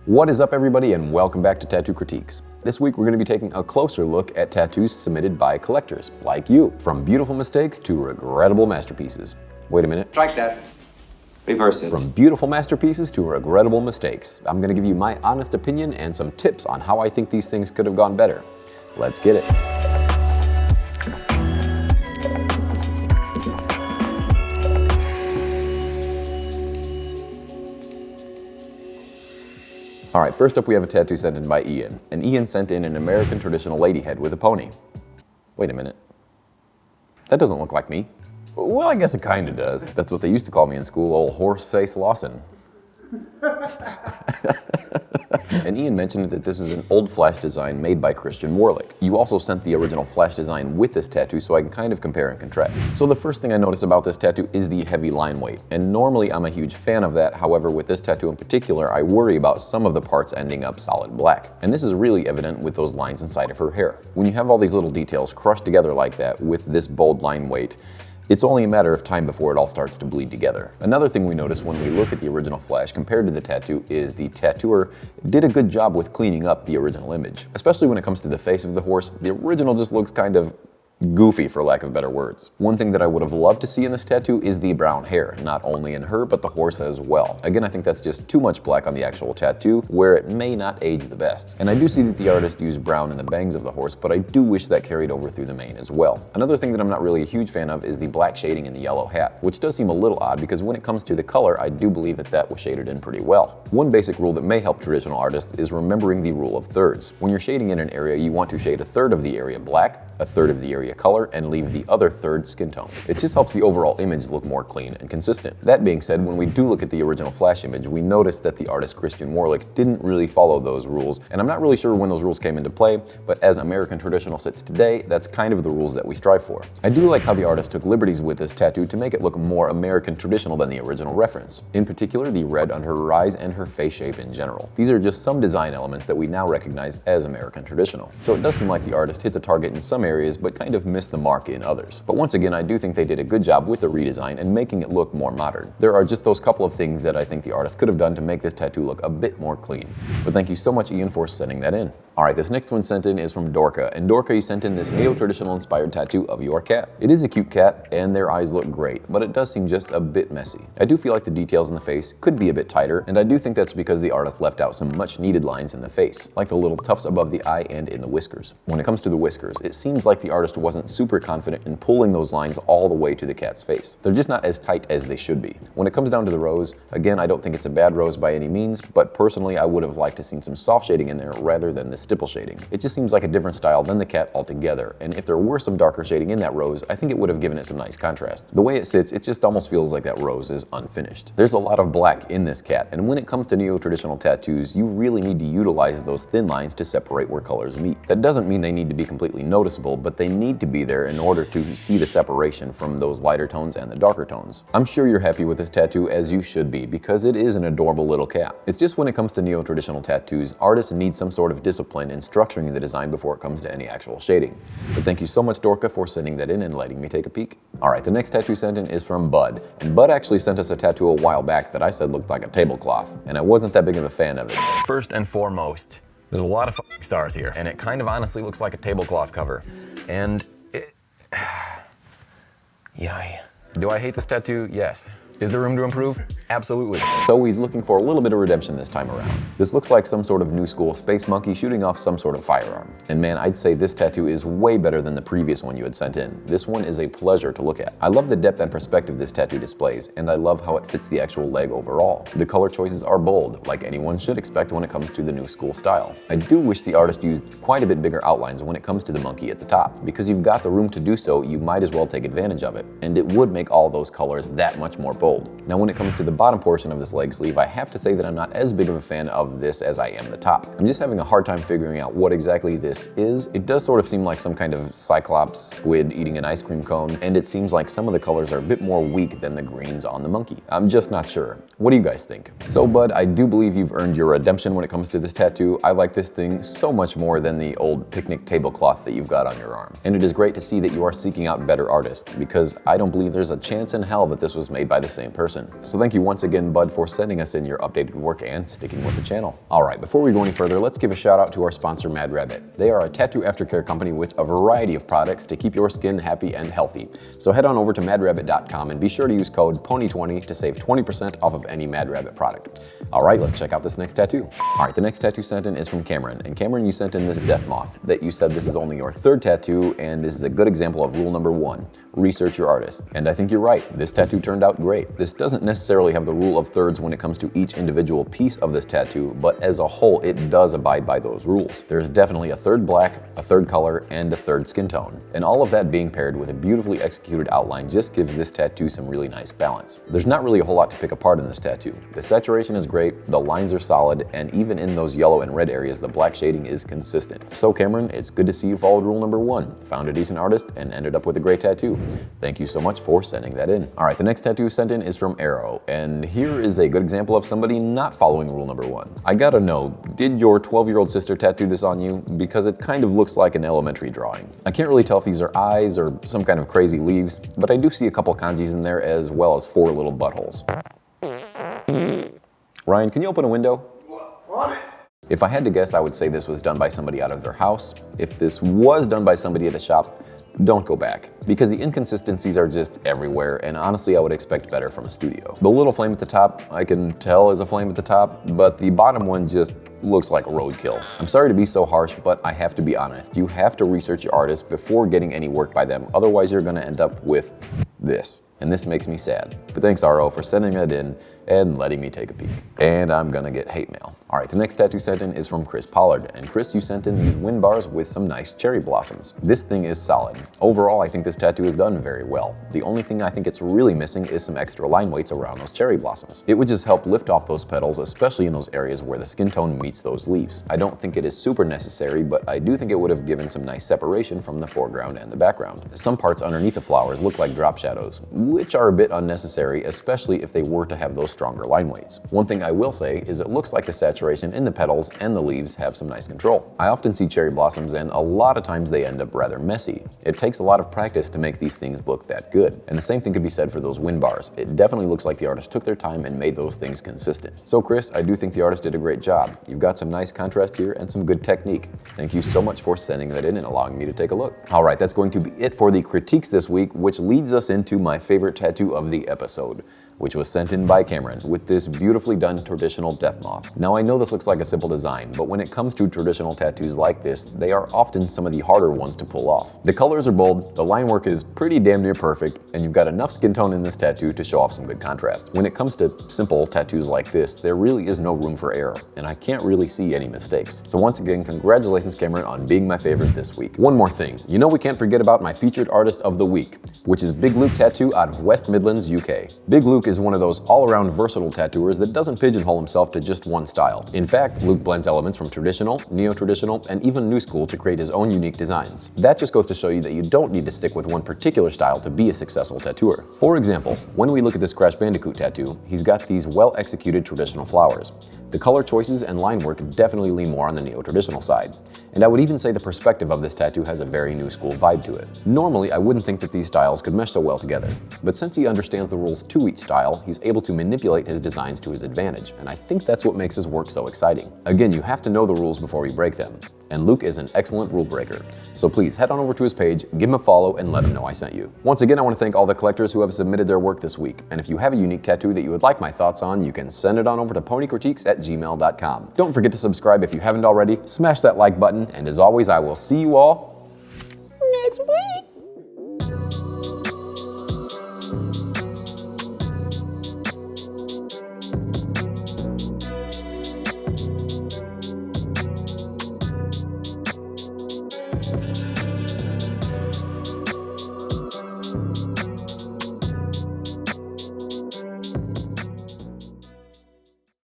What is up, everybody, and welcome back to Tattoo Critiques. This week we're going to be taking a closer look at tattoos submitted by collectors like you, from beautiful mistakes to regrettable masterpieces. Wait a minute. Strike that. Reverse it. From beautiful masterpieces to regrettable mistakes. I'm going to give you my honest opinion and some tips on how I think these things could have gone better. Let's get it. Alright, first up we have a tattoo sent in by Ian. And Ian sent in an American traditional lady head with a pony. Wait a minute. That doesn't look like me. Well, I guess it kinda does. That's what they used to call me in school, old horse-face Lawson. And Ian mentioned that this is an old flash design made by Christian Warlick. You also sent the original flash design with this tattoo, so I can kind of compare and contrast. So the first thing I notice about this tattoo is the heavy line weight. And normally I'm a huge fan of that, however with this tattoo in particular, I worry about some of the parts ending up solid black. And this is really evident with those lines inside of her hair. When you have all these little details crushed together like that with this bold line weight, it's only a matter of time before it all starts to bleed together. Another thing we notice when we look at the original flash compared to the tattoo is the tattooer did a good job with cleaning up the original image. Especially when it comes to the face of the horse, the original just looks kind of goofy, for lack of better words. One thing that I would have loved to see in this tattoo is the brown hair, not only in her, but the horse as well. Again, I think that's just too much black on the actual tattoo, where it may not age the best. And I do see that the artist used brown in the bangs of the horse, but I do wish that carried over through the mane as well. Another thing that I'm not really a huge fan of is the black shading in the yellow hat, which does seem a little odd because when it comes to the color, I do believe that that was shaded in pretty well. One basic rule that may help traditional artists is remembering the rule of thirds. When you're shading in an area, you want to shade a third of the area black, a third of the area color, and leave the other third skin tone. It just helps the overall image look more clean and consistent. That being said, when we do look at the original flash image, we notice that the artist Christian Warlick didn't really follow those rules, and I'm not really sure when those rules came into play, but as American traditional sits today, that's kind of the rules that we strive for. I do like how the artist took liberties with this tattoo to make it look more American traditional than the original reference. In particular, the red under her eyes and her face shape in general. These are just some design elements that we now recognize as American traditional. So it does seem like the artist hit the target in some areas, but kind of missed the mark in others. But once again, I do think they did a good job with the redesign and making it look more modern. There are just those couple of things that I think the artist could have done to make this tattoo look a bit more clean. But thank you so much, Ian, for sending that in. Alright, this next one sent in is from Dorka, and Dorka, you sent in this neo-traditional inspired tattoo of your cat. It is a cute cat, and their eyes look great, but it does seem just a bit messy. I do feel like the details in the face could be a bit tighter, and I do think that's because the artist left out some much needed lines in the face, like the little tufts above the eye and in the whiskers. When it comes to the whiskers, it seems like the artist wasn't super confident in pulling those lines all the way to the cat's face. They're just not as tight as they should be. When it comes down to the rose, again, I don't think it's a bad rose by any means, but personally I would have liked to seen some soft shading in there rather than the stipple shading. It just seems like a different style than the cat altogether, and if there were some darker shading in that rose, I think it would have given it some nice contrast. The way it sits, it just almost feels like that rose is unfinished. There's a lot of black in this cat, and when it comes to neo-traditional tattoos, you really need to utilize those thin lines to separate where colors meet. That doesn't mean they need to be completely noticeable, but they need to be there in order to see the separation from those lighter tones and the darker tones. I'm sure you're happy with this tattoo, as you should be, because it is an adorable little cat. It's just when it comes to neo-traditional tattoos, artists need some sort of discipline in structuring the design before it comes to any actual shading. But thank you so much, Dorka, for sending that in and letting me take a peek. Alright, the next tattoo sent in is from Bud, and Bud actually sent us a tattoo a while back that I said looked like a tablecloth, and I wasn't that big of a fan of it. First and foremost, there's a lot of f***ing stars here, and it kind of honestly looks like a tablecloth cover. And it... Yay. Do I hate this tattoo? Yes. Is there room to improve? Absolutely. So he's looking for a little bit of redemption this time around. This looks like some sort of new school space monkey shooting off some sort of firearm. And man, I'd say this tattoo is way better than the previous one you had sent in. This one is a pleasure to look at. I love the depth and perspective this tattoo displays, and I love how it fits the actual leg overall. The color choices are bold, like anyone should expect when it comes to the new school style. I do wish the artist used quite a bit bigger outlines when it comes to the monkey at the top, because you've got the room to do so, you might as well take advantage of it. And it would make all those colors that much more bold. Now when it comes to the bottom portion of this leg sleeve, I have to say that I'm not as big of a fan of this as I am the top. I'm just having a hard time figuring out what exactly this is. It does sort of seem like some kind of cyclops squid eating an ice cream cone, and it seems like some of the colors are a bit more weak than the greens on the monkey. I'm just not sure. What do you guys think? So Bud, I do believe you've earned your redemption when it comes to this tattoo. I like this thing so much more than the old picnic tablecloth that you've got on your arm. And it is great to see that you are seeking out better artists, because I don't believe there's a chance in hell that this was made by the same person. So thank you once again, bud, for sending us in your updated work and sticking with the channel. All right, before we go any further, let's give a shout out to our sponsor, Mad Rabbit. They are a tattoo aftercare company with a variety of products to keep your skin happy and healthy. So head on over to madrabbit.com and be sure to use code PONY20 to save 20% off of any Mad Rabbit product. All right, let's check out this next tattoo. All right, the next tattoo sent in is from Cameron. And Cameron, you sent in this death moth that you said this is only your third tattoo, and this is a good example of rule number 1, research your artist. And I think you're right, this tattoo turned out great. This doesn't necessarily have the rule of thirds when it comes to each individual piece of this tattoo, but as a whole, it does abide by those rules. There's definitely a third black, a third color, and a third skin tone. And all of that being paired with a beautifully executed outline just gives this tattoo some really nice balance. There's not really a whole lot to pick apart in this tattoo. The saturation is great, the lines are solid, and even in those yellow and red areas, the black shading is consistent. So Cameron, it's good to see you followed rule number 1, found a decent artist, and ended up with a great tattoo. Thank you so much for sending that in. All right, the next tattoo sent in is from Aaro, and here is a good example of somebody not following rule number 1. I gotta know, did your 12-year-old sister tattoo this on you? Because it kind of looks like an elementary drawing. I can't really tell if these are eyes or some kind of crazy leaves, but I do see a couple kanjis in there as well as 4 little buttholes. Ryan, can you open a window? What? If I had to guess, I would say this was done by somebody out of their house. If this was done by somebody at a shop, don't go back, because the inconsistencies are just everywhere, and honestly I would expect better from a studio. The little flame at the top, I can tell is a flame at the top, but the bottom one just looks like roadkill. I'm sorry to be so harsh, but I have to be honest. You have to research your artist before getting any work by them, otherwise you're gonna end up with this. And this makes me sad. But thanks, Aaro, for sending that in and letting me take a peek. And I'm gonna get hate mail. All right, the next tattoo sent in is from Chris Pollard. And Chris, you sent in these wind bars with some nice cherry blossoms. This thing is solid. Overall, I think this tattoo is done very well. The only thing I think it's really missing is some extra line weights around those cherry blossoms. It would just help lift off those petals, especially in those areas where the skin tone meets those leaves. I don't think it is super necessary, but I do think it would have given some nice separation from the foreground and the background. Some parts underneath the flowers look like drop shadows, which are a bit unnecessary, especially if they were to have those stronger line weights. One thing I will say is it looks like the saturation in the petals and the leaves have some nice control. I often see cherry blossoms and a lot of times they end up rather messy. It takes a lot of practice to make these things look that good. And the same thing could be said for those wind bars. It definitely looks like the artist took their time and made those things consistent. So Chris, I do think the artist did a great job. You've got some nice contrast here and some good technique. Thank you so much for sending that in and allowing me to take a look. All right, that's going to be it for the critiques this week, which leads us into my favorite tattoo of the episode, which was sent in by Cameron with this beautifully done traditional death moth. Now I know this looks like a simple design, but when it comes to traditional tattoos like this, they are often some of the harder ones to pull off. The colors are bold, the line work is pretty damn near perfect, and you've got enough skin tone in this tattoo to show off some good contrast. When it comes to simple tattoos like this, there really is no room for error, and I can't really see any mistakes. So once again, congratulations Cameron on being my favorite this week. One more thing, you know we can't forget about my featured artist of the week, which is Big Luke Tattoo out of West Midlands, UK. Big Luke is one of those all-around versatile tattooers that doesn't pigeonhole himself to just one style. In fact, Luke blends elements from traditional, neo-traditional, and even new school to create his own unique designs. That just goes to show you that you don't need to stick with one particular style to be a successful tattooer. For example, when we look at this Crash Bandicoot tattoo, he's got these well-executed traditional flowers. The color choices and line work definitely lean more on the neo-traditional side. And I would even say the perspective of this tattoo has a very new school vibe to it. Normally, I wouldn't think that these styles could mesh so well together, but since he understands the rules to each style, he's able to manipulate his designs to his advantage, and I think that's what makes his work so exciting. Again, you have to know the rules before you break them, and Luke is an excellent rule breaker. So please head on over to his page, give him a follow, and let him know I sent you. Once again, I want to thank all the collectors who have submitted their work this week, and if you have a unique tattoo that you would like my thoughts on, you can send it on over to ponycritiques@gmail.com. Don't forget to subscribe if you haven't already, smash that like button, and as always, I will see you all